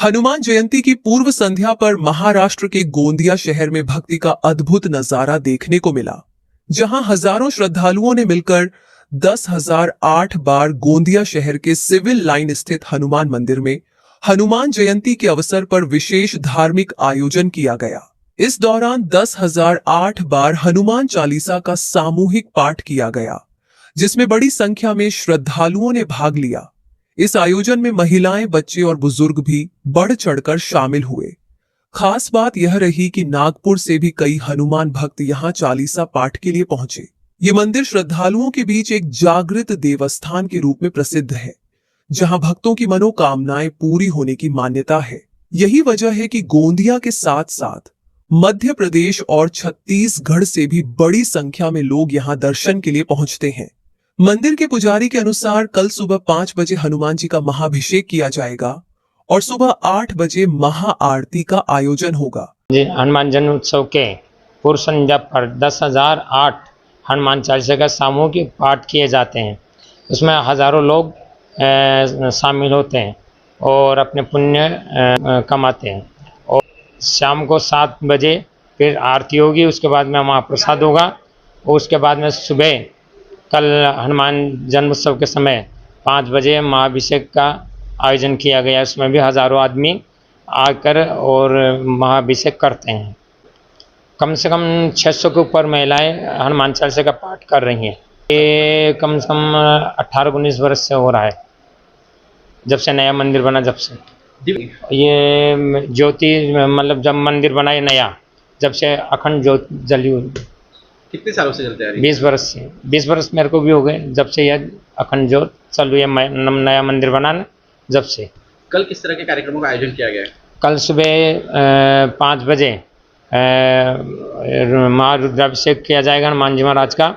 हनुमान जयंती की पूर्व संध्या पर महाराष्ट्र के गोंदिया शहर में भक्ति का अद्भुत नजारा देखने को मिला, जहां हजारों श्रद्धालुओं ने मिलकर 10,008 बार गोंदिया शहर के सिविल लाइन स्थित हनुमान मंदिर में हनुमान जयंती के अवसर पर विशेष धार्मिक आयोजन किया गया। इस दौरान 10,008 बार हनुमान चालीसा का सामूहिक पाठ किया गया, जिसमें बड़ी संख्या में श्रद्धालुओं ने भाग लिया। इस आयोजन में महिलाएं, बच्चे और बुजुर्ग भी बढ़ चढ़कर शामिल हुए। खास बात यह रही कि नागपुर से भी कई हनुमान भक्त यहां चालीसा पाठ के लिए पहुंचे। ये मंदिर श्रद्धालुओं के बीच एक जागृत देवस्थान के रूप में प्रसिद्ध है, जहां भक्तों की मनोकामनाएं पूरी होने की मान्यता है। यही वजह है कि गोंदिया के साथ साथ मध्य प्रदेश और छत्तीसगढ़ से भी बड़ी संख्या में लोग यहां दर्शन के लिए पहुंचते हैं। मंदिर के पुजारी के अनुसार कल सुबह 5 बजे हनुमान जी का महाभिषेक किया जाएगा और सुबह 8 बजे महाआरती का आयोजन होगा। हनुमान जन्म उत्सव के पूर्व संध्या पर 10,008 हनुमान चालीसा का सामूहिक पाठ किए जाते हैं। उसमें हजारों लोग शामिल होते हैं और अपने पुण्य कमाते हैं। और शाम को 7 बजे फिर आरती होगी, उसके बाद में महाप्रसाद होगा और उसके बाद में सुबह कल हनुमान जन्मोत्सव के समय 5 बजे महाभिषेक का आयोजन किया गया। उसमें भी हजारों आदमी आकर और महाभिषेक करते हैं। कम से कम 600 के ऊपर महिलाएं हनुमान चालीसा का पाठ कर रही हैं। ये कम से कम 18-19 वर्ष से हो रहा है, जब से नया मंदिर बना। जब से ये ज्योति मतलब जब मंदिर बना ये नया, जब से अखंड ज्योत जली हुई। कितने सालों से चलते आ रही है? 20 वर्ष से। 20 वर्ष मेरे को भी हो गए जब से यह अखंड ज्योत चालू है, नया मंदिर बनाना जब से। कल किस तरह के कार्यक्रमों का आयोजन किया गया है? कल सुबह 5 बजे महारुद्राभिषेक किया जाएगा हनुमान जी महाराज का।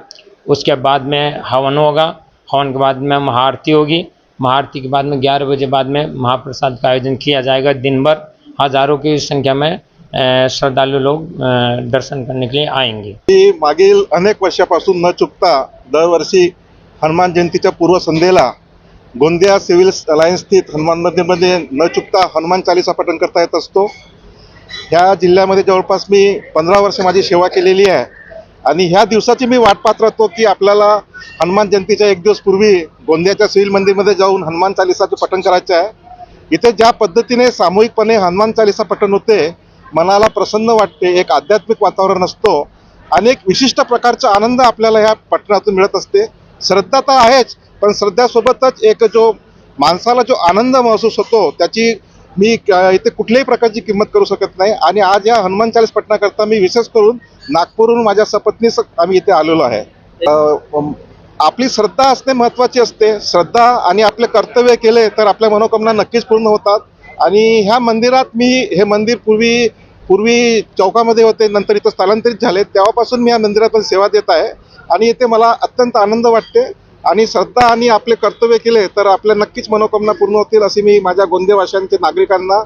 उसके बाद में हवन होगा, हवन के बाद में महाआरती होगी, महाआरती के बाद में 11 बजे बाद में महाप्रसाद का आयोजन किया जाएगा। दिन भर हजारों की संख्या में श्रद्धालु लोग दर्शन करने के लिए आएंगे। मागील अनेक वर्षापासून न चुकता दरवर्षी हनुमान जयंतीच्या पूर्व संध्येला गोंदिया सिव्हिल लाईन स्थित हनुमान मंदिरमध्ये न चुकता हनुमान चालीसा पठण करता येत असतो। ह्या जिल्ह्यामध्ये जवळपास मी 15 वर्ष माझी सेवा केलेली आहे आणि ह्या दिवसाची मी वाट पाहत राहतो की आपल्याला हनुमान जयंतीच्या एक दिवस पूर्वी गोंदियाच्या सिव्हिल मंदिरमध्ये जाऊन हनुमान चालीसाचे पठण करायचे आहे। इथे ज्या पद्धतीने सामूहिकपणे हनुमान चालीसा पठण होते, मनाला प्रसन्न वाटते, एक आध्यात्मिक वातावरण असतो, अनेक विशिष्ट प्रकारचा आनंद आपल्याला ह्या पठणातून मिळत असते। श्रद्धा तर आहेच, पण श्रद्धेसोबतच एक जो माणसाला जो आनंद महसूस होतो त्याची मी इथे कुठल्याही प्रकारची किंमत करू शकत नाही। आणि आज या हनुमान चालीस पठणाकरता मी विशेष करून नागपूरहून माझ्या सपत्नीस आम्ही इथे आलेलो आहे। आपली श्रद्धा असणे महत्त्वाची असते। श्रद्धा आणि आपले कर्तव्य केले तर आपल्या मनोकामना नक्कीच पूर्ण होतात। आणि ह्या मंदिरात मी हे मंदिर पूर्वी चौकामध्ये होते, नंतर इथं स्थलांतरित झाले, तेव्हापासून मी या मंदिरात सेवा देत आहे आणि इथे मला अत्यंत आनंद वाटते। आणि श्रद्धा आणि आपले कर्तव्य केले तर आपल्या नक्कीच मनोकामना पूर्ण होतील अशी मी माझ्या गोंदियावासियांच्या नागरिकांना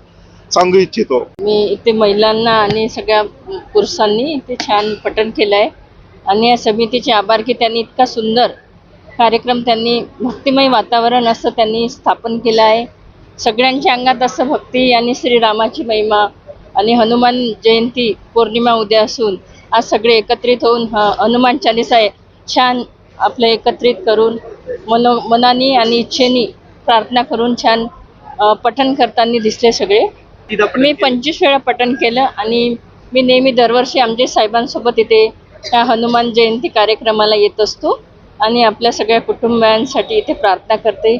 सांगू इच्छितो। मी इथे महिलांना आणि सगळ्या पुरुषांनी इथे छान पठण केलं आहे आणि या समितीचे आभार की त्यांनी इतका सुंदर कार्यक्रम, त्यांनी भक्तिमय वातावरण असं त्यांनी स्थापन केलं आहे। सगळ्यांच्या अंगात असं भक्ती आणि श्रीरामाची महिमा आणि हनुमान जयंती पौर्णिमा उद्या असून आज सगळे एकत्रित होऊन हनुमान चालीसा छान आपलं एकत्रित करून मनाने आणि इच्छेने प्रार्थना करून छान पठण करताना दिसले सगळे। मी 25 वेळा पठण केलं आणि मी नेहमी दरवर्षी आमच्या साहेबांसोबत इथे त्या हनुमान जयंती कार्यक्रमाला येत असतो आणि आपल्या सगळ्या कुटुंबियांसाठी इथे प्रार्थना करते